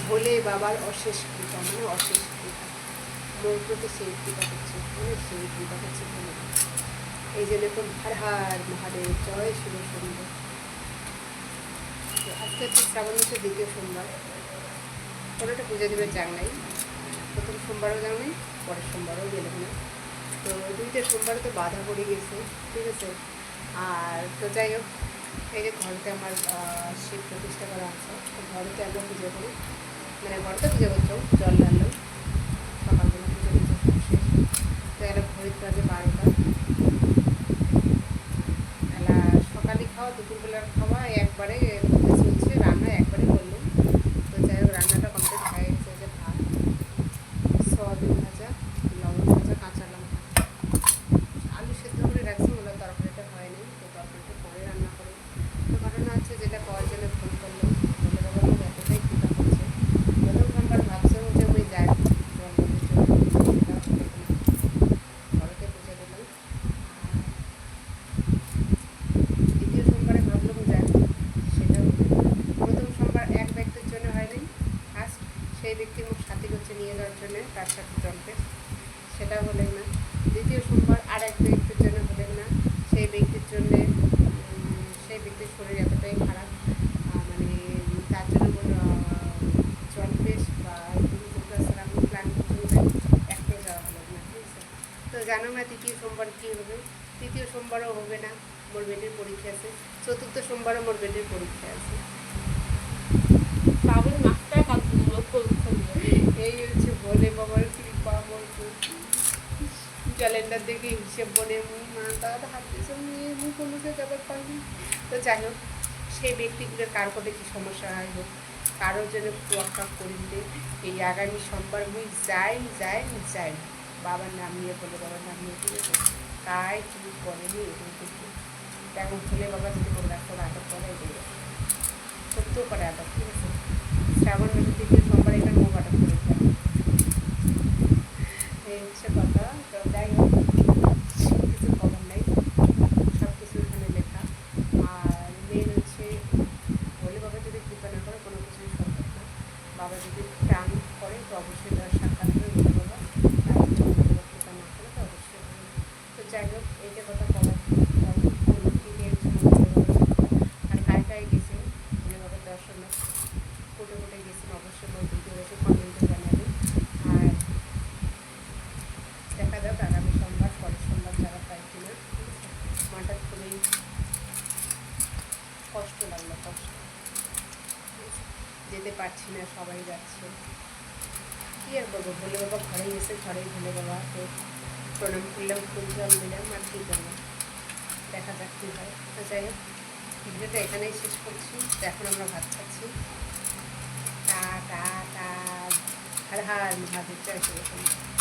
ভোলে বাবার অশেষ কৃপা, মানে অশেষ কৃপা মোর প্রতি সেই কৃপা করছে, মানে সেই কৃপা করছে ভোলে বাবা। এই যে দেখুন, হর হর মহাদেব, জয় শিব সুন্দর। তো আজকে হচ্ছে শ্রাবণ মাসের দ্বিতীয় সোমবার, কোনোটা পুজো দেবের জাং নাই, প্রথম সোমবারও জাং নেই, পরের সোমবারও গেলাম না। তো দুইটা সোমবারে তো বাধা পড়ে গেছে, ঠিক আছে। আর তো যাই হোক, এই যে ঘরেতে আমার শিব প্রতিষ্ঠা করা আছে, তো ঘরেতে আমরা পুজো করি, মানে ঘরতে পুজো করছো, জল ঢাললাম সকালবেলা, পুজো টুজো সব শেষ। তো এলা ঘড়ির বাজে 12টা, এলা সকালে খাওয়া দুপুরবেলার খাওয়া একবারে মধ্যে চলছে, রান্না একবারে করলাম। তো যাই হোক, রান্নাটা কমপ্লিট হয়ে গেছে, যে ভাত, সয়াবিন ভাজা, লবণ ভাজা, কাঁচা লঙ্কা, আলু সেদ্ধ করে রাখছি, বলে তরকারিটা হয়নি, তো তরকারিটা পরে রান্না করবো। তো ঘটনা হচ্ছে, যেটা করার জন্য ফোন করলাম, বলে বাবা আমার এতটাই কৃপা করছে, প্রথম নাম্বার ভাবছিলাম যে আমি যাই জল মন্দির জন্য, সেটা হলো না, ঘরেতে পুজো দিলাম। আর দ্বিতীয় সোমবারে ভাবলাম যাই, সেটাও হলো না। প্রথম সোমবার এক ব্যক্তির জন্য হয়নি, ফার্স্ট সেই ব্যক্তি মুখ সাথী করছে নিয়ে যাওয়ার জন্য, তার সাথে জলকে, সেটা হলেন না। দ্বিতীয় সোমবার আর এক ব্যক্তির জন্য হলেন না, সেই ব্যক্তির জন্যে, সেই ব্যক্তির শরীর এতটাই খারাপ, মানে তার জন্য জল বেশ বা আমি প্ল্যান করতে যাই, একটাও যাওয়া হলো না, ঠিক আছে। তো জানো না তৃতীয় সোমবার কী হবে, তৃতীয় সোমবারও হবে না, মোর বেটির পরীক্ষা আছে, চতুর্থ সোমবারও মোর বেটির পরীক্ষা আছে। শ্রাবণ মাসটাই কাজগুলো পরীক্ষা দিয়ে। এই হচ্ছে ভোলে বাবার কৃপা মোর প্রতি। ক্যালেন্ডার দেখে হিসেব বলে মুই মা তার হাত দিয়েছে, মুই কোনো যাবার পাইনি। তো যাই হোক, সেই ব্যক্তিগুলোর কার কোটে কী সমস্যা হয় হোক, কারোর জন্য তোয়াক্কা করিলে এই আগামী সোমবার মুই যাই যাই যাই, বাবার নাম নিয়ে বলে বাবার নাম নিয়ে, ঠিক আছে। তাই তুমি বলেনি এগুলো কিন্তু এখন ভুলে বাবা যদি কোনো রাস্তার আটক করে, এটাই সত্য করে আটক, ঠিক আছে। শ্রাবণ মাসের তৃতীয় সোমবার এখানে মুখ আটক করে ফেলে, এই হচ্ছে কথা। তো যাই হোক, কিছু খবর নেই, সব কিছু এখানে লেখা। আর মেন হচ্ছে, বলে বাবা যদি কৃপা না করে কোনো কিছুই সম্ভব না, বাবা যদি প্রাণ করে তো অবশ্যই তার সাক্ষাৎ করে বলে বাবা, আর যদি বাবা কৃপা না করে তো অবশ্যই হবে না। তো যাই হোক, এইটা কথা বলার দিকে হচ্ছে বলে বাবার কৃপা। আর কায় কায় গেছে বলে বাবার দর্শনে, কোটে কোটে গেছেন, অবশ্যই আমার ভিডিও দেখে কমেন্টে জানাবেন। আর দেখা যাক আগামী সোমবার, পরের সোমবার যারা পাই কিনা, ঠিক আছে। মাটা খুবই কষ্ট লাগলো, কষ্ট, যেতে পারছি না, সবাই যাচ্ছে, কী আর করবো, ভোলে বাবা ঘরেই এসে ঘরেই ভোলে বাবা তো প্রণাম করলাম, ফুল জল দিলাম, আর কী করবো, দেখা যাক কী হয়। তো যাই হোক, ভিডিওটা এখানেই শেষ করছি। তো এখন আমরা ভাত খাচ্ছি। টা টা টা, হর হর মহাদেব, জয় শ্রী রাম।